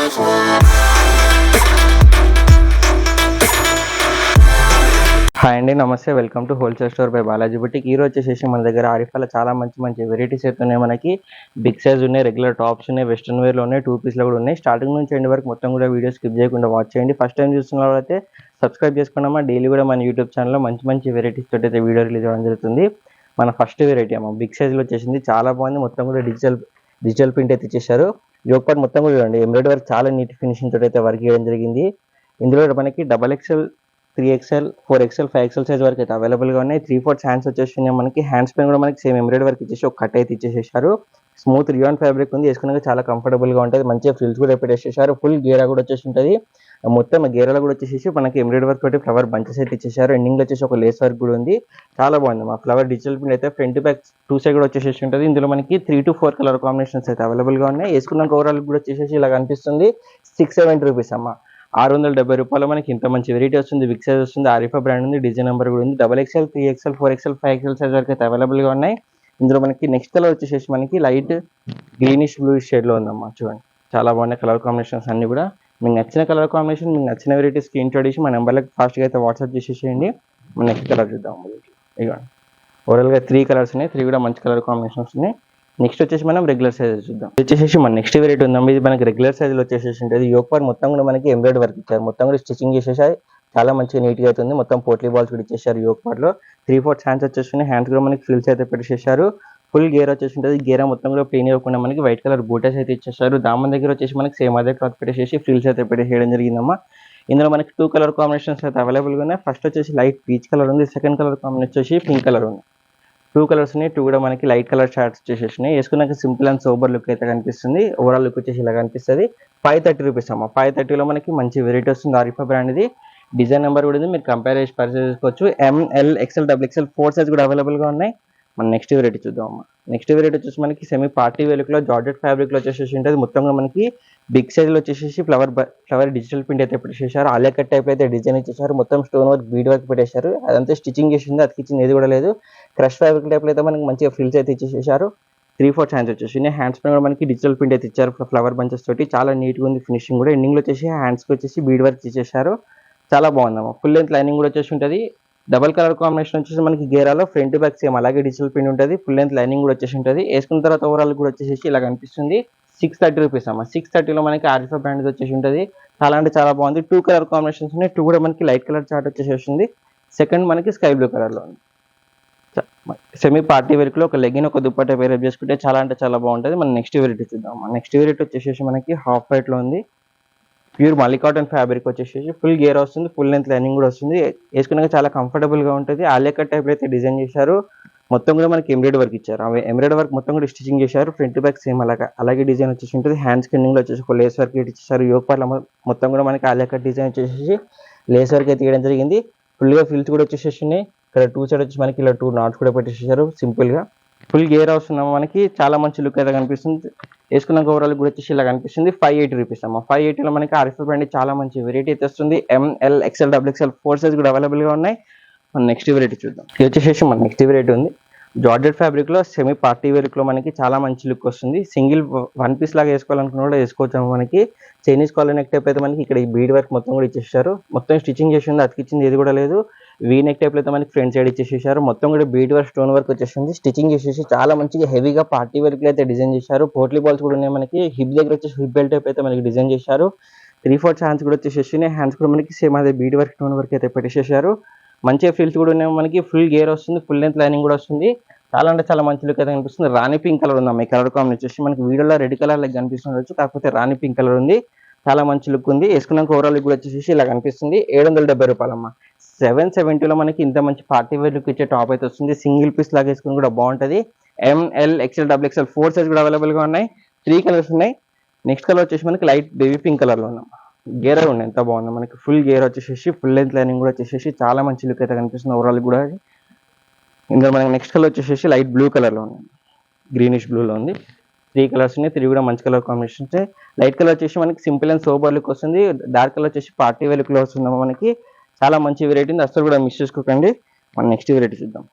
Hi అండి, నమస్తే. Welcome to wholesale store by Balaji boutique. ఈ రోజు వచ్చేసి మన దగ్గర ఆరిఫాలో చాలా మంచి వెరైటీస్ అయితే ఉన్నాయి. మనకి బిగ్ సైజ్ ఉన్నాయి, రెగ్యులర్ టాప్స్ ఉన్నాయి, వెస్ట్రన్ వేర్లో ఉన్నాయి, 2 పీస్లో కూడా ఉన్నాయి. స్టార్టింగ్ నుంచి ఎండ్ వరకు మొత్తం కూడా వీడియో స్కిప్ చేయకుండా వాచ్ చేయండి. ఫస్ట్ టైం చూస్తున్న వాళ్ళైతే సబ్స్క్రైబ్ చేసుకున్నామా. డైలీ కూడా మన యూట్యూబ్ ఛానల్లో మంచి వెరైటీస్ తోటి అయితే వీడియో రిలీజ్ అవ్వడం జరుగుతుంది. మన ఫస్ట్ వెరైటీ అమ్మ బిగ్ సైజ్లో వచ్చేసింది. చాలా బాగుంది. మొత్తం కూడా డిజిటల్ ప్రింట్ అయితే ఇచ్చేసారు. యోగ్ పార్ట్ మొత్తం కూడా చూడండి, ఎంబ్రాయిడరీ వర్క్ చాలా నీట్ ఫినిషింగ్ తోటి అయితే వర్క్ చేయడం జరిగింది. ఇందులో మనకి XXL, 3XL, 4XL, 5XL size వరకు అయితే అవైలబుల్గా ఉన్నాయి. 3/4 హ్యాండ్స్ వచ్చేసి మనకి హ్యాండ్స్ పైన కూడా మనకి సేమ్ ఎంబ్రాయిడరీ వర్క్ ఇచ్చేసి ఒక కట్ అయితే ఇచ్చేసేసారు. స్మూత్ రియాన్ ఫ్యాబ్రిక్ ఉంది, వేసుకున్నాక చాలా కంఫర్టబుల్గా ఉంటుంది. మంచిగా ఫ్రిల్స్ కూడా పెట్టేసేసారు. ఫుల్ గేరా కూడా వచ్చేసి ఉంటుంది. మొత్తం గేరాలో కూడా వచ్చేసి మనకి ఎంబ్రాయిడరీ వర్క్ తోటి ఫ్లవర్ బంచెస్ అయితే ఇచ్చేసారు. ఎండింగ్లో వచ్చేసి ఒక లేస్ వర్క్ కూడా ఉంది. చాలా బాగుంది. మా ఫ్లవర్ డిజిటల్ ప్రింట్ అయితే ఫ్రంట్ బ్యాక్ 2 సైడ్ కూడా వచ్చేసి ఉంటుంది. ఇందులో మనకి 3 to 4 కలర్ కాంబినేషన్స్ అయితే అవైలబుల్గా ఉన్నాయి. వేసుకున్నాక ఓవరాల్ కూడా వచ్చేసి ఇలా కనిపిస్తుంది. 670 రూపీస్ అమ్మ. 670 రూపాయలు మనకి ఇంత మంచి వెరైటీ వస్తుంది. బిగ్ సైజ్ వస్తుంది. ఆరిఫా బ్రాండ్ ఉంది. డిజైన్ నెంబర్ కూడా ఉంది. XXL, 3XL, 4XL, 5XL size వరకు అయితే అవైలబుల్గా ఉన్నాయి. ఇందులో మనకి నెక్స్ట్ కలర్ వచ్చేసి మనకి లైట్ గ్రీనిష్ బ్లూ షేడ్లో ఉందమ్మా. చూడండి, చాలా బాగున్నాయి కలర్ కాంబినేషన్స్ అన్ని కూడా. మీకు నచ్చిన కలర్ కాంబినేషన్, మీకు నచ్చిన వెరైటీ స్క్రీన్ షాట్ చేసి మా నెంబర్లకు ఫాస్ట్గా అయితే వాట్సాప్ చేసేసేయండి. మన నెక్స్ట్ కలర్ చూద్దాం. ఇదిగోండి, ఓవరాల్గా 3 కలర్స్ ఉన్నాయి. 3 కూడా మంచి కలర్ కాంబినేషన్స్ ఉన్నాయి. నెక్స్ట్ వచ్చేసి మనం రెగ్యులర్ సైజ్ చూద్దాం. వచ్చేసి మన నెక్స్ట్ వెరైటీ ఉందాం. ఇది మనకి రెగ్యులర్ సైజ్లో వచ్చేసి ఉంటుంది. యోగ్ పార్ట్ మొత్తం కూడా మనకి ఎంబ్రాయిడరీ వర్క్ ఇచ్చారు. మొత్తం కూడా స్టిచ్చింగ్ చేసేసారు. చాలా మంచిగా నీట్గా అవుతుంది. మొత్తం పోట్లీ బాల్స్ కూడా ఇచ్చేసారు. యోగ్ పార్ట్లో 3/4 హ్యాండ్స్ వచ్చేసి హ్యాండ్స్ కూడా మనకి ఫ్రిల్స్ అయితే పెట్టేసేసారు. ఫుల్ గేర్ వచ్చేసి ఉంటుంది. గేరా మొత్తం కూడా ప్లెయిన్ ఇవ్వకుండా మనకి వైట్ కలర్ బూటస్ అయితే ఇచ్చేసారు. దామన్ దగ్గర వచ్చేసి మనకి సేమ్ అదే క్లాత్ పెట్టేసి ఫ్రిల్స్ అయితే పెట్టేసేయడం జరిగిందమ్మా. ఇందులో మనకి 2 కలర్ కాంబినేషన్స్ అయితే అవైలబుల్గా ఉన్నాయి. ఫస్ట్ వచ్చేసి లైట్ పీచ్ కలర్ ఉంది. సెకండ్ కలర్ కాంబినేషన్ వచ్చేసి పింక్ కలర్ ఉంది. 2 కలర్స్ ఉన్నాయి. 2 కూడా మనకి లైట్ కలర్ షార్ట్స్ వచ్చేసినాయి. వేసుకున్నాక సింపుల్ అండ్ సోబర్ లుక్ అయితే కనిపిస్తుంది. ఓవరాల్ లుక్ వచ్చేసి ఇలా కనిపిస్తుంది. 530 రూపీస్ అమ్మ. 530లో మనకి మంచి వెరైటీ వస్తుంది. ఆరిఫా బ్రాండ్ ఇది. డిజైన్ నెంబర్ కూడా ఉంది. మీరు కంపేర్ చేసి పర్చేస్ చేసుకోవచ్చు. ML, XL, XXL 4 సైజ్ కూడా అవైలబుల్గా ఉన్నాయి. మన నెక్స్ట్ వెరైటీ చూద్దాం అమ్మ. నెక్స్ట్ వెరైటీ వచ్చేసి మనకి సెమీ పార్టీ వేలుక్లో జార్జెట్ ఫ్యాబ్రిక్లో వచ్చేసి ఉంటుంది. మొత్తంగా మనకి బిగ్ సైజ్లో వచ్చేసి ఫ్లవర్ డిజిటల్ ప్రింట్ అయితే పెట్టేసారు. ఆలియా కట్ టైప్ అయితే డిజైన్ ఇచ్చేసారు. మొత్తం స్టోన్ వర్క్, బీడ్ వర్క్ పెట్టేశారు. అదంతా స్టిచ్చింగ్ చేసింది, అతికిచ్చింది ఏది కూడా లేదు. క్రష్ ఫ్యాబ్రిక్ టైప్లో అయితే మనకి మంచిగా ఫ్రిల్స్ అయితే ఇచ్చేసేసారు. 3/4 హ్యాండ్స్ వచ్చేసి హ్యాండ్స్ పైన కూడా మనకి డిజిటల్ ప్రింట్ అయితే ఇచ్చారు. ఫ్లవర్ బంచెస్ తోటి చాలా నీట్గా ఉంది ఫినిషింగ్ కూడా. ఎండింగ్లో వచ్చేసి హ్యాండ్స్కి వచ్చేసి బీడ్ వర్క్ ఇచ్చేసారు. చాలా బాగుందమ్మా. ఫుల్ లెంత్ లైనింగ్ కూడా వచ్చేసి ఉంటుంది. డబల్ కలర్ కాంబినేషన్ వచ్చేసి మనకి గేరాలో ఫ్రంట్ బ్యాక్ సేమ్ అలాగే డిజిటల్ ప్రింట్ ఉంటుంది. ఫుల్ లెంత్ లైనింగ్ కూడా వచ్చేసి ఉంటుంది. వేసుకున్న తర్వాత ఓవరాల్ కూడా వచ్చేసి ఇలా కనిపిస్తుంది. 630 రూపీస్ అమ్మ. 630లో మనకి ఆరిఫా బ్రాండ్ వచ్చేసి ఉంటుంది. చాలా అంటే చాలా బాగుంది. 2 కలర్ కాంబినేషన్స్ ఉన్నాయి. 2 కూడా మనకి లైట్ కలర్ చార్ట్ వచ్చేసి సెకండ్ మనకి స్కై బ్లూ కలర్లో ఉంది. సెమీ పార్టీ వేర్లో ఒక లెగిన్, ఒక దుప్పట్టా వేర్ చేసుకుంటే చాలా అంటే చాలా బాగుంటుంది. మనం నెక్స్ట్ వెరైటీ చూద్దాం. నెక్స్ట్ వెరైటీ వచ్చేసి మనకి హాఫ్ వైట్లో ఉంది. ప్యూర్ మల్లీ కాటన్ ఫ్యాబ్రిక్ వచ్చేసి ఫుల్ గేర్ వస్తుంది. ఫుల్ లెంత్ లైనింగ్ కూడా వస్తుంది. వేసుకున్నాక చాలా కంఫర్టబుల్గా ఉంటుంది. ఆలియా కట్ టైప్ అయితే డిజైన్ చేశారు. మొత్తం కూడా మనకి ఎంబ్రాయిడరీ వర్క్ ఇచ్చారు. ఎంబ్రాయిడరీ వర్క్ మొత్తం కూడా స్టిచ్చింగ్ చేశారు. ఫ్రంట్ బ్యాక్ సేమ్ అలాగే డిజైన్ వచ్చేసి ఉంటుంది. హ్యాండ్స్ కింద వచ్చేసి ఒక లేస్ వర్క్ ఇచ్చేసారు. యోగ్ పార్ట్ మొత్తం కూడా మనకి ఆలియా కట్ డిజైన్ వచ్చేసి లేస్ వర్క్ అయితే తీయడం జరిగింది. ఫుల్గా ఫ్రిల్స్ కూడా వచ్చేసేసినాయి. ఇక్కడ 2 సైడ్ వచ్చి మనకి ఇలా 2 నాట్స్ కూడా పెట్టేసేసారు సింపుల్గా. ఫుల్ గేర్ వస్తున్నాం. మనకి చాలా మంచి లుక్ అయితే కనిపిస్తుంది. వేసుకున్నాక ఓవరాల్ కూడా వచ్చేసి ఇలా కనిపిస్తుంది. 580 రూపీస్ అమ్మ. 580లో మనకి ఆరిఫా బ్రాండ్ చాలా మంచి వెరైటీ అయితే వస్తుంది. ML, XL, XXL 4 సైజ్ కూడా అవైలబుల్గా ఉన్నాయి. మన నెక్స్ట్ వెరైటీ చూద్దాం. ఇది వచ్చేసి మన నెక్స్ట్ వెరైటీ ఉంది. జార్జెట్ ఫ్యాబ్రిక్లో సెమీ పార్టీ వేర్లో మనకి చాలా మంచి లుక్ వస్తుంది. సింగిల్ 1 పీస్ లాగా వేసుకోవాలనుకున్నా కూడా వేసుకోవచ్చు. మనకి చైనీస్ కాలర్ నెక్ టైప్ అయితే మనకి ఇక్కడ ఈ బీడ్ వర్క్ మొత్తం కూడా ఇచ్చేసారు. మొత్తం స్టిచ్చింగ్ చేసింది, అతికిచ్చింది ఏది కూడా లేదు. వీ నెక్ టైప్లో అయితే మనకి ఫ్రంట్ సైడ్ ఇచ్చేసేసారు. మొత్తం కూడా బీడ్ వర్క్, స్టోన్ వర్క్ వచ్చేసింది. స్టిచ్చింగ్ చేసేసి చాలా మంచిగా హెవీగా పార్టీ వర్క్లో అయితే డిజైన్ చేశారు. పోట్లీ బాల్స్ కూడా ఉన్నాయి. మనకి హిప్ దగ్గర వచ్చేసి హిప్ బెల్ట్ టైప్ అయితే మనకి డిజైన్ చేశారు. 3/4 హ్యాండ్స్ కూడా వచ్చేసి హ్యాండ్స్ కూడా మనకి సేమ్ అదే బీడ్ వర్క్, స్టోన్ వర్క్ అయితే పెట్టేసేసారు. మంచిగా ఫీల్స్ కూడా ఉన్నాయి. మనకి ఫుల్ గేర్ వస్తుంది. ఫుల్ లెంత్ లైనింగ్ కూడా వస్తుంది. చాలా అంటే చాలా మంచి లుక్ అయితే కనిపిస్తుంది. రాణి పింక్ కలర్ ఉంది అమ్మ. ఈ కలర్ కాంబినేషన్ వచ్చేసి మనకి వీడియోలో రెడ్ కలర్ లైక్ కనిపిస్తుంది, కాకపోతే రాణి పింక్ కలర్ ఉంది. చాలా మంచి లుక్ ఉంది. వేసుకున్నాక ఓవరాల్ కూడా వచ్చేసి ఇలా కనిపిస్తుంది. 770 రూపాయలు అమ్మ. 770లో మనకి ఇంత మంచి పార్టీ వేర్ లుక్ ఇచ్చే టాప్ అయితే వస్తుంది. సింగిల్ పీస్ లాగా వేసుకుని కూడా బాగుంటుంది. ML, XL, XXL 4 సైజ్ కూడా అవైలబుల్గా ఉన్నాయి. 3 కలర్స్ ఉన్నాయి. నెక్స్ట్ కలర్ వచ్చేసి మనకి లైట్ బేబీ పింక్ కలర్లో ఉన్నాం. గేర్ ఉన్నాయి, ఎంత బాగుంది. మనకి ఫుల్ గేర్ వచ్చేసి ఫుల్ లెంత్ లైనింగ్ కూడా వచ్చేసి చాలా మంచి లుక్ అయితే కనిపిస్తుంది ఓవరాల్ కూడా. ఇందులో మనకి నెక్స్ట్ కలర్ వచ్చేసి లైట్ బ్లూ కలర్లో ఉంది. గ్రీనిష్ బ్లూలో ఉంది. 3 కలర్స్ ఉన్నాయి. 3 కూడా మంచి కలర్ కాంబినేషన్స్. లైట్ కలర్ వచ్చేసి మనకి సింపుల్ అండ్ సోబర్ లుక్ వస్తుంది. డార్క్ కలర్ వచ్చేసి పార్టీ వేర్ లుక్లో వస్తుంది. మనకి చాలా మంచి వెరైటీ ఉంది. అసలు కూడా మిస్ చేసుకోకండి. మన నెక్స్ట్ వెరైటీ చూద్దాం.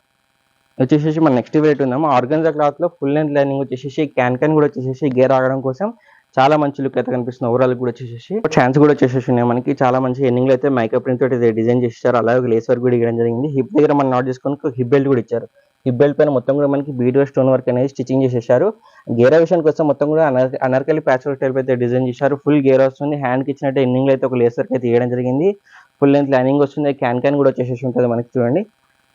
వచ్చేసి మన నెక్స్ట్ వెరైటీ ఉందాము. ఆర్గన్జా క్లాత్లో ఫుల్ లెంత్ లైనింగ్ వచ్చేసి క్యాన్ కూడా వచ్చేసి గేర్ ఆగడం కోసం చాలా మంచి లుక్ అయితే కనిపిస్తుంది. ఓవరాల్ కూడా వచ్చేసి ఛాన్స్ కూడా వచ్చేసి ఉన్నాయి మనకి. చాలా మంచి ఎండింగ్ లో అయితే మైకప్ ప్రింట్ తోటి డిజైన్ చేశారు. అలాగే లేస్ వర్క్ కూడా ఇవ్వడం జరిగింది. హిప్ దగ్గర మనం నాట్ చేసుకొని హిప్ బెల్ట్ కూడా ఇచ్చారు. హిప్ బెల్ట్ పైన మొత్తం కూడా మనకి బీడ్ స్టోన్ వర్క్ అనేది స్టిచ్చింగ్ చేసేసారు. గేరా విషయానికి వస్తే మొత్తం కూడా అనార్కలి ప్యాచ్ వర్క్ టైప్ అయితే డిజైన్ చేశారు. ఫుల్ గేర్ వస్తుంది. హ్యాండ్ కి ఇచ్చినట్టు ఎండింగ్ లో అయితే ఒక లేస్ వర్క్ అయితే వేయడం జరిగింది. ఫుల్ లెంత్ లైనింగ్ వస్తుంది. క్యాన్ కూడా వచ్చేసి ఉంటుంది మనకి. చూడండి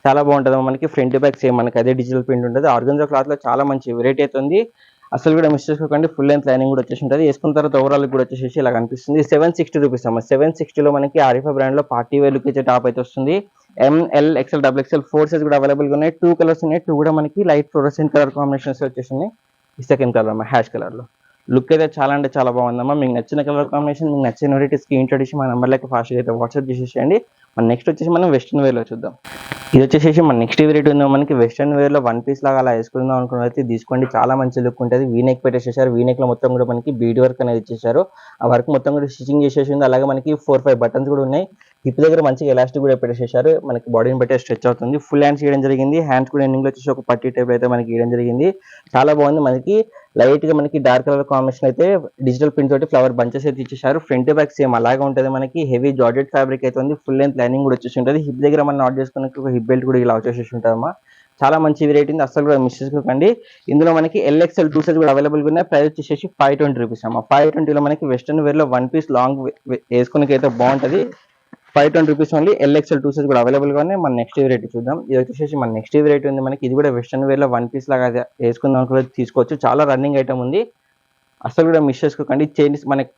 చాలా బాగుంటుంది మనకి. ఫ్రంట్ బ్యాక్ సేమ్ మనకి అదే డిజిటల్ ప్రింట్ ఉంటుంది. ఆర్గంజా క్లాత్ లో చాలా మంచి వెరైటీ అయితే ఉంది. అసలు కూడా మిస్ చేసుకోకండి. ఫుల్ లెంత్ లైనింగ్ కూడా వచ్చేసి ఉంటుంది. వేసుకున్న తర్వాత ఓవరాల్ కూడా వచ్చేసి ఇలా కనిపిస్తుంది. 760 రూపీస్ అమ్మ. 760లో మనకి ఆరిఫా బ్రాండ్ లో పార్టీ వేర్ లుక్ ఇచ్చే టాప్ అయితే వస్తుంది. ML XL XXL 4 సైజ్ కూడా అవైలబుల్ గా ఉన్నాయి. 2 కలర్స్ ఉన్నాయి. 2 కూడా మనకి లైట్ ఫ్లోరసెంట్ కలర్ కాంబినేషన్స్ వచ్చేసింది. ఈ సెకండ్ కలర్ అమ్మ హ్యాష్ కలర్ లో. లుక్ అయితే చాలా అంటే చాలా బాగుందమ్మా. మీకు నచ్చిన కలర్ కాంబినేషన్, మీకు నచ్చిన వెరైటీ స్క్రీన్ షాట్ ఇచ్చి మా నెంబర్లకి ఫాస్ట్గా అయితే వాట్సాప్ చేసేసేయండి. మన నెక్స్ట్ వచ్చేసి మనం వెస్ట్రన్ వేర్ లో చూద్దాం. ఇది వచ్చేసి మన నెక్స్ట్ వెరైటీ ఉందో మనకి వెస్ట్రన్ వేర్ లో వన్ పీస్ లాగా అలా వేసుకుందాం అనుకున్న అయితే తీసుకోండి. చాలా మంచి లుక్ ఉంటుంది. వీనెక్ పెట్టేసేసారు. వీనెక్ లో మొత్తం కూడా మనకి బీడ్ వర్క్ అనేది ఇచ్చేసారు. ఆ వర్క్ మొత్తం కూడా స్టిచింగ్ చేసేసింది. అలాగే మనకి 4-5 బటన్స్ కూడా ఉన్నాయి. హిప్ దగ్గర మంచిగా ఎలాస్టిక్ కూడా పెట్టేసేసారు. మనకి బాడీని బట్టే స్ట్రెచ్ అవుతుంది. ఫుల్ హ్యాండ్స్ చేయడం జరిగింది. హ్యాండ్స్ కూడా ఎండింగ్ లో వచ్చేసి ఒక పట్టీ టైప్ అయితే మనకి వేయడం జరిగింది. చాలా బాగుంది. మనకి లైట్ గా మనకి డార్క్ కలర్ కాంబినేషన్ అయితే డిజిటల్ ప్రింట్ తోటి ఫ్లవర్ బంచెస్ అయితే ఇచ్చేసారు. ఫ్రంట్ బ్యాక్ సేమ్ అలాగే ఉంటుంది మనకి. హెవీ జార్జెట్ ఫ్యాబ్రిక్ అయితే ఉంది. ఫుల్ లెంత్ లైనింగ్ కూడా వచ్చేసి ఉంటుంది. హిప్ దగ్గర మనం నాట్ చేసుకున్న ఒక హిప్ బెల్ట్ కూడా ఇలా వచ్చేసి ఉంటుందమ్మా. చాలా మంచి వెరైటీ ఉంది. అసలు కూడా మిస్ చేసుకోకండి. ఇందులో మనకి LXL 2 సైజ్ కూడా అవైలబుల్ గా ఉన్నాయి. ప్రైస్ వచ్చేసి 520 రూపీస్ అమ్మా. 520లో మనకి వెస్టర్న్ వేర్ లో వన్ పీస్ లాంగ్ వేసుకునే అయితే బాగుంటది. 520 రూపీస్ ఓన్లీ. LXL 2 సైజ్ కూడా అవైలబుల్ గా ఉన్నాయి. మన నెక్స్ట్ వెరైటీ చూద్దాం. ఇది వచ్చేసి మన నెక్స్ట్ వెరైటీ ఉంది మనకి. ఇది కూడా వెస్టర్న్ వేర్ లో వన్ పీస్ లాగా వేసుకుందాం అనుకుని తీసుకోవచ్చు. చాలా రన్నింగ్ ఐటమ్ ఉంది. అసలు కూడా మిస్ చేసుకోకండి. చైనీస్ మనకి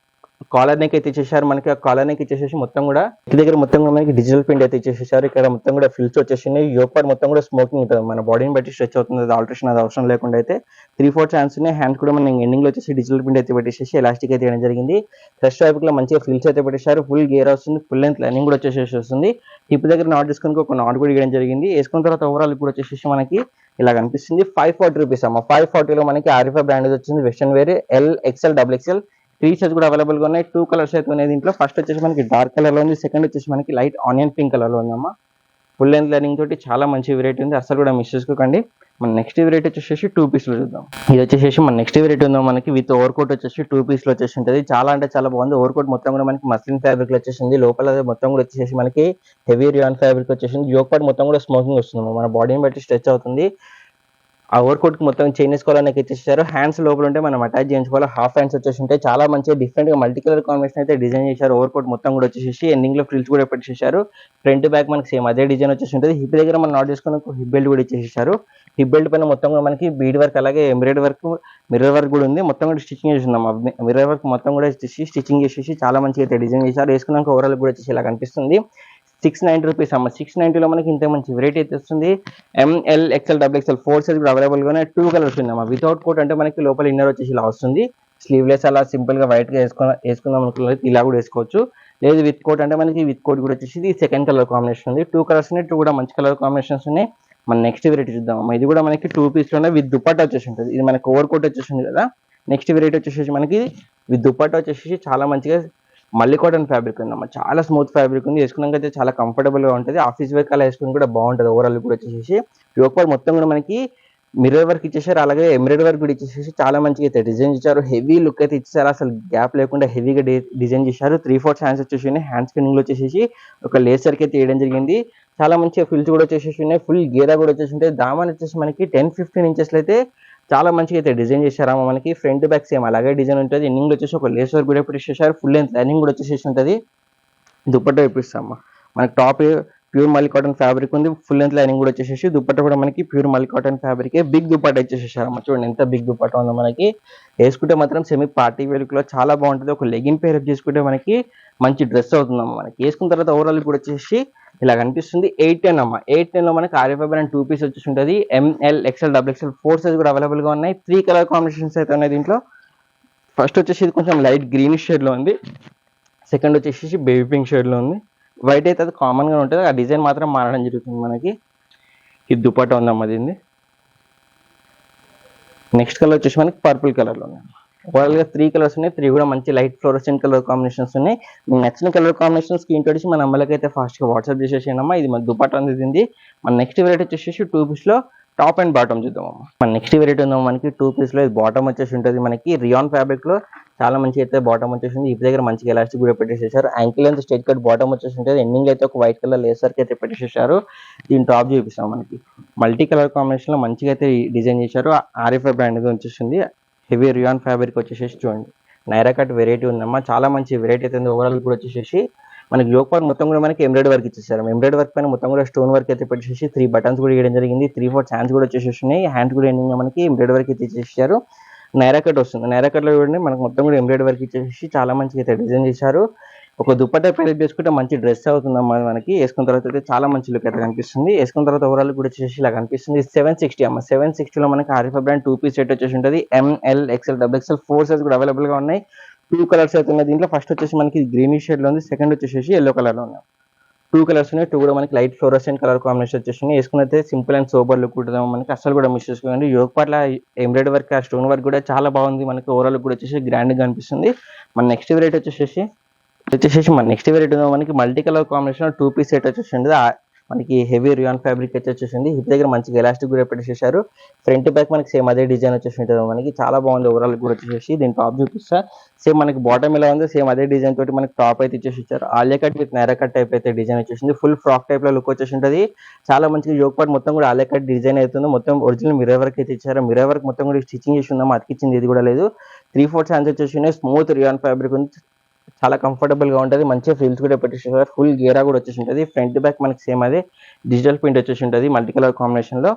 కాలర్ నెక్ అయితే ఇచ్చేసారు. మనకి ఆ కాలర్ నెక్ ఇచ్చేసేసి మొత్తం కూడా ఇంటి దగ్గర మొత్తం కూడా మనకి డిజిటల్ ప్రింట్ అయితే ఇచ్చేసేసారు. ఇక్కడ మొత్తం కూడా ఫిల్స్ వచ్చేసినాయి. యోపార్ మొత్తం కూడా స్మోకింగ్ ఉంటుంది. మన బాడీని బట్టి స్ట్రెచ్ అవుతుంది. అది ఆల్టరేషన్ అది అవసరం లేకుండా అయితే 3-4 ఛాన్స్ ఉన్నాయి. హ్యాండ్స్ కూడా మనం ఎండింగ్ లో వచ్చేసి డిజిటల్ ప్రింట్ అయితే పెట్టేసేసి ఎలాస్టిక్ అయితే వేయడం జరిగింది. ఫ్రెష్ ఫ్యాబ్రిక్ లో మంచిగా ఫిల్స్ అయితే పెట్టేశారు. ఫుల్ గేర్ వస్తుంది. ఫుల్ లెంత్ లైనింగ్ కూడా వచ్చేసేసి వస్తుంది. హిప్ దగ్గర నాట్ తీసుకొని ఒక నాట్ కూడా వేయడం జరిగింది. వేసుకున్న తర్వాత ఓవరాల్ కూడా వచ్చేసి మనకి ఇలా కనిపిస్తుంది. 540 రూపీస్ అమ్మ. 540లో మనకి ఆరిఫా బ్రాండ్ వచ్చింది. Western wear LXL XXL 3 size కూడా అవైలబుల్ గా ఉన్నాయి. 2 కలర్స్ అయితే ఉన్నాయి దీంట్లో. ఫస్ట్ వచ్చేసి మనకి డార్క్ కలర్ లో ఉంది. సెకండ్ వచ్చేసి మనకి లైట్ ఆనియన్ పింక్ కలర్ లో ఉందమ్మా. ఫుల్ లెంత్ లైనింగ్ తోటి చాలా మంచి వెరైటీ ఉంది. అసలు కూడా మిస్ చేసుకోకండి. మన నెక్స్ట్ వెరైటీ వచ్చేసి 2 పీస్ లో చూద్దాం. ఇది వచ్చేసి మన నెక్స్ట్ వెరైటీ ఉందో మనకి విత్ ఓవర్ కోట్ వచ్చేసి 2 పీస్ లో వచ్చేసి ఉంటుంది. చాలా అంటే చాలా బాగుంది. ఓవర్ కోట్ మొత్తం కూడా మనకి మస్లిన్ ఫ్యాబ్రిక్ లో వచ్చేసింది. లోపల మొత్తం కూడా వచ్చేసి మనకి హెవీ రియాన్ ఫ్యాబ్రిక్ వచ్చేసింది. యోక్ పార్ట్ మొత్తం కూడా స్మోకింగ్ వస్తుంది. మన బాడీని బట్టి స్ట్రెచ్ అవుతుంది. ఆ ఓవర్ కోట్ కి మొత్తం చైనీస్ కాలర్కి ఇచ్చేసారు. హ్యాండ్స్ లోపల ఉంటే మనం అటాచ్ చేయించుకోవాలి. హాఫ్ హ్యాండ్స్ వచ్చేసి ఉంటాయి. చాలా మంచిగా డిఫరెంట్ గా మల్టీ కలర్ కాంబినేషన్ అయితే డిజైన్ చేశారు. ఓవర్ కోట్ మొత్తం కూడా వచ్చేసి ఎండింగ్ లో ఫ్రిల్స్ కూడా పెట్టేసారు. ఫ్రంట్ బ్యాక్ మనకి సేమ్ అదే డిజైన్ వచ్చేసి ఉంటుంది. హిప్ దగ్గర మనం నాట్ చేసుకుని హిప్ బెల్ట్ కూడా ఇచ్చేసారు. హిప్ బెల్ట్ పైన మొత్తం కూడా మనకి బీడ్ వర్క్ అలాగే ఎంబ్రాయిడరీ వర్క్ మిర్రర్ వర్క్ కూడా ఉంది. మొత్తం కూడా స్టిచ్చింగ్ చేస్తున్నాం. మిర్రర్ వర్క్ మొత్తం కూడా స్టిచ్చింగ్ చేసేసి చాలా మంచిగా అయితే డిజైన్ చేశారు. వేసుకున్నాక ఓవరాల్ కూడా వచ్చేసి ఇలా కనిపిస్తుంది. 690 రూపీస్ అమ్మ. 690లో మనకి ఇంత మంచి వెరైటీ అయితే వస్తుంది. ML XL XXL 4 సైజ్ కూడా అవైలబుల్ గా ఉన్నాయి. 2 కలర్స్ ఉన్నాయమ్మా. వితౌట్ కోట్ అంటే మనకి లోపల ఇన్నర్ వచ్చేసి ఇలా వస్తుంది. స్లీవ్లెస్ అలా సింపుల్ గా వైట్ గా వేసుకుందాం అనుకున్న ఇలా కూడా వేసుకోవచ్చు. లేదు విత్ కోట్ అంటే మనకి విత్ కోట్ కూడా వచ్చేసి సెకండ్ కలర్ కాంబినేషన్ ఉంది. 2 కలర్స్ ఉన్నాయి. 2 కూడా మంచి కలర్ కాంబినేషన్స్ ఉన్నాయి. మన నెక్స్ట్ వెరైటీ చూద్దాం. ఇది కూడా మనకి 2 పీస్ లోనే విత్ దుపట్టా వచ్చేసి ఉంటుంది. ఇది మనకి ఓవర్ కోట్ వచ్చేసింది కదా. నెక్స్ట్ వెరైటీ వచ్చేసి మనకి విత్ దుపట్టా వచ్చేసి చాలా మంచిగా మల్లి కాటన్ ఫ్యాబ్రిక్ ఉందమ్మా. చాలా స్మూత్ ఫ్యాబ్రిక్ ఉంది. వేసుకున్నాక అయితే చాలా కంఫర్టబుల్ గా ఉంటుంది. ఆఫీస్ వేర్ అలా వేసుకుని కూడా బాగుంటుంది. ఓవరాల్ కూడా వచ్చేసి యోక్ పార్ట్ మొత్తం కూడా మనకి మిర్రర్ వర్క్ ఇచ్చేసారు. అలాగే ఎంబ్రాయిడరీ వర్క్ కూడా ఇచ్చేసి చాలా మంచిగా అయితే డిజైన్ ఇచ్చారు. హెవీ లుక్ అయితే ఇచ్చారు. అసలు గ్యాప్ లేకుండా హెవీగా డిజైన్ చేశారు. 3-4 హ్యాండ్స్ వచ్చేసి హ్యాండ్స్ ఫినింగ్ లో వచ్చేసి ఒక లేస్ వర్క్ అయితే వేయడం జరిగింది. చాలా మంచిగా ఫిల్స్ కూడా వచ్చేసి ఉన్నాయి. ఫుల్ గేరా కూడా వచ్చేసి ఉంటాయి. దామన్ వచ్చేసి మనకి 10-15 ఇంచెస్ అయితే చాలా మంచిగా అయితే డిజైన్ చేశారమ్మా. మనకి ఫ్రంట్ బ్యాక్ సేమ్ అలాగే డిజైన్ ఉంటుంది. ఎండింగ్ వచ్చేసి ఒక లేస్ వర్క్ కూడా పెట్టేసారు. ఫుల్ లెంత్ లైనింగ్ కూడా వచ్చేసి ఉంటుంది. దుపట్టా ఇప్పిస్తామా. మనకి టాప్ ప్యూర్ మల్లి కాటన్ ఫ్యాబ్రిక్ ఉంది. ఫుల్ లెంత్ లైనింగ్ కూడా వచ్చేసి దుపట్టా కూడా మనకి ప్యూర్ మల్లి కాటన్ ఫ్యాబ్రిక్. బిగ్ దుపట్టా ఇచ్చేసారమ్మా. చూడండి ఎంత బిగ్ దుపట్టా ఉందో మనకి. వేసుకుంటే మాత్రం సెమీ పార్టీ వేర్ లో చాలా బాగుంటుంది. ఒక లెగిన్ పేర్ చేసుకుంటే మనకి మంచి డ్రెస్ అవుతుందమ్మా. మనకి వేసుకున్న తర్వాత ఓవరాల్ కూడా వచ్చేసి ఇలా కనిపిస్తుంది. 810 అమ్మ. 810లో మనకి ఆరిఫా బ్రాండ్ 2 పీస్ వచ్చేసి ఉంటుంది. ML XL XXL 4 సైజ్ కూడా అవైలబుల్ గా ఉన్నాయి. 3 కలర్ కాంబినేషన్స్ అయితే ఉన్నాయి దీంట్లో. ఫస్ట్ వచ్చేసి ఇది కొంచెం లైట్ గ్రీనిష్ షేడ్ లో ఉంది. సెకండ్ వచ్చేసి బేబీ పింక్ షేడ్ లో ఉంది. వైట్ అయితే అది కామన్ గా ఉంటుంది. ఆ డిజైన్ మాత్రం మారడం జరుగుతుంది మనకి. ఇది దుపట్టా ఉందమ్మా దీన్ని. నెక్స్ట్ కలర్ వచ్చేసి మనకి పర్పుల్ కలర్ లో ఉంది. ఓవరాల్ గా 3 కలర్స్ ఉన్నాయి. 3 కూడా మంచి లైట్ ఫ్లోరసెంట్ కలర్ కాంబినేషన్స్ ఉన్నాయి. మీకు నచ్చిన కలర్ కాంబినేషన్ స్క్రీన్ షాట్ ఇచ్చి మన నెంబర్లకి అయితే ఫాస్ట్ గా వాట్సాప్ చేసేసేయమ్మా. ఇది మన దుపట్టా అందింది. మన నెక్స్ట్ వెరైటీ వచ్చేసి 2 పీస్ లో టాప్ అండ్ బాటమ్ చూద్దామమ్మా. మన నెక్స్ట్ వెరైటీ ఉందాం మనకి 2 పీస్ లో. బాటమ్ వచ్చేసి ఉంటుంది మనకి రియాన్ ఫ్యాబ్రిక్ లో చాలా మంచిగా అయితే బాటమ్ వచ్చేసింది. హిప్ దగ్గర మంచిగా ఎలాస్టిక్ కూడా పెట్టేసేసారు. Ankle length straight cut bottom వచ్చేసి ఉంటుంది. ఎండింగ్ అయితే ఒక వైట్ కలర్ లేసర్ కి అయితే పెట్టేసేసారు. దీని టాప్ చూపిస్తాం మనకి మల్టీ కలర్ కాంబినేషన్ లో మంచిగా అయితే డిజైన్ చేశారు. ఆర్ఎఫ్ఐ బ్రాండ్ వచ్చేసింది. హెవీ రియాన్ ఫ్యాబ్రిక్ వచ్చేసి చూడండి, నైరా కట్ వెరైటీ ఉందమ్మా, చాలా మంచి వెరైటీ అయితే ఉంది. ఓవరాల్ కూడా వచ్చేసి మనకి యోక్ పార్ట్ మొత్తం కూడా మనకి ఎంబ్రాయిడరీ వర్క్ ఇచ్చేసారు. ఎంబ్రాయిడరీ వర్క్ పైన మొత్తం కూడా స్టోన్ వర్క్ అయితే పెట్టేసి 3 బటన్స్ కూడా ఇవ్వడం జరిగింది. 3-4 హ్యాండ్స్ కూడా వచ్చేసేసినాయి. హ్యాండ్స్ కూడా ఎండింగ్ మనకి ఎంబ్రాయిడరీ వర్క్ అయితే ఇచ్చేసారు. నైరా కట్ వస్తుంది. నైరా కట్ లో చూడండి మనకు మొత్తం కూడా ఎంబ్రాయిడరీ వర్క్ ఇచ్చేసి చాలా మంచిగా అయితే డిజైన్ చేశారు. ఒక దుపట్టా పేరు చేసుకుంటే మంచి డ్రెస్ అవుతుందమ్మా. మనకి వేసుకున్న తర్వాత అయితే చాలా మంచి లుక్ అయితే కనిపిస్తుంది. వేసుకున్న తర్వాత ఓవరాల్ కూడా వచ్చేసి ఇలా కనిపిస్తుంది. 760 అమ్మ. 760 లో మనకి ఆర్ఎఫ్ఐ బ్రాండ్ 2 పీస్ సెట్ వచ్చేసి ఉంటుంది. ML XL XXL 4 సైజ్ కూడా అవైలబుల్ గా ఉన్నాయి. 2 కలర్స్ అయితే ఉన్నాయి దీంట్లో. ఫస్ట్ వచ్చేసి మనకి గ్రీనిష్ షేడ్ లో ఉంది. సెకండ్ వచ్చేసి ఎల్లో కలర్ లో ఉన్నాయి. 2 కలర్స్ ఉన్నాయి. 2 కూడా మనకి లైట్ ఫ్లోరసెంట్ కలర్ కాంబినేషన్ వచ్చేసి వేసుకున్నైతే సింపుల్ అండ్ సోబర్ లుక్ ఉంటుంది మనకి. అసలు కూడా మిస్ చేసుకోండి. యోగ్ పార్ట్ల ఎంబ్రాయిడరీ వర్క్ ఆ స్టోన్ వర్క్ కూడా చాలా బాగుంది. మనకి ఓవరాల్ కూడా వచ్చేసి గ్రాండ్ గా అనిపిస్తుంది. మన నెక్స్ట్ వెరైటీ వచ్చేసి మనకి multi colour combination 2 piece set వచ్చేసింది. మనకి హెవీ రియాన్ ఫ్యాబ్రిక్ వచ్చేసింది. హిప్ దగ్గర మంచిగా ఎలాస్టిక్ కూడా పెట్టేసేసారు. ఫ్రంట్ బ్యాక్ మనకి సేమ్ అదే డిజైన్ వచ్చేసి ఉంటుంది మనకి. చాలా బాగుంది ఓవరాల్ కూడా వచ్చేసి. దీని టాప్ చూపిస్తా. సేమ్ మనకి బాటమ్ ఎలా ఉంది సేమ్ అదే డిజైన్ తోటి మనకి టాప్ అయితే ఇచ్చేసి ఇచ్చారు. Alia cut with Naira cut type అయితే డిజైన్ వచ్చేసింది. ఫుల్ ఫ్రాక్ టైప్ లో లుక్ వచ్చేసి ఉంటుంది. చాలా మంచిగా యోగ్ పార్ట్ మొత్తం కూడా ఆలియా కట్ డిజైన్ అవుతుంది. మొత్తం ఒరిజినల్ మిర్రర్ వర్క్ అయితే ఇచ్చారు. మిర్రర్ వర్క్ మొత్తం కూడా స్టిచ్చింగ్ చేసి ఉందాం, అతికిచ్చింది ఇది కూడా లేదు. 3/4 హ్యాండ్స్ వచ్చేసి స్మూత్ రియాన్ ఫ్యాబ్రిక్ ఉంది. చాలా కంఫర్టబుల్ గా ఉంటుంది. మంచిగా ఫ్రిల్స్ కూడా పెట్టేసారు. ఫుల్ గేరా కూడా వచ్చేసి ఉంటుంది. ఫ్రంట్ బ్యాక్ మనకి సేమ్ అదే డిజిటల్ ప్రింట్ వచ్చేసి ఉంటుంది మల్టీ కలర్ కాంబినేషన్ లో.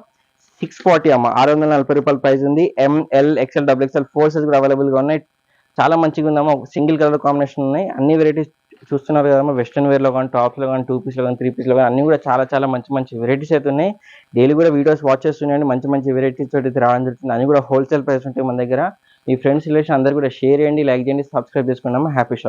640 అమ్మ. 640 రూపాయల ప్రైస్ ఉంది. ML XL XXL 4 సైజ్ కూడా అవైలబుల్ గా ఉన్నాయి. చాలా మంచిగా ఉందమ్మా. సింగిల్ కలర్ కాంబినేషన్ ఉన్నాయి. అన్ని వెరైటీస్ చూస్తున్నారు కదమ్మా. వెస్ట్రన్ వేర్ లో కానీ, టాప్స్ లో కానీ, 2 పీస్ లో కానీ, 3 పీస్ లో కానీ అన్ని కూడా చాలా చాలా మంచి మంచి వెరైటీస్ అయితే ఉన్నాయి. డైలీ కూడా వీడియోస్ వాచ్ చేస్తున్నాయండి. మంచి మంచి వెరైటీస్ తోటి రావడం జరుగుతుంది. అన్ని కూడా హోల్సేల్ ప్రైస్ ఉంటాయి మన దగ్గర. మీ ఫ్రెండ్స్ రిలేషన్ అందరు కూడా షేర్ చేయండి, లైక్ చేయండి, సబ్స్క్రైబ్ చేసుకోండి. Happy shop.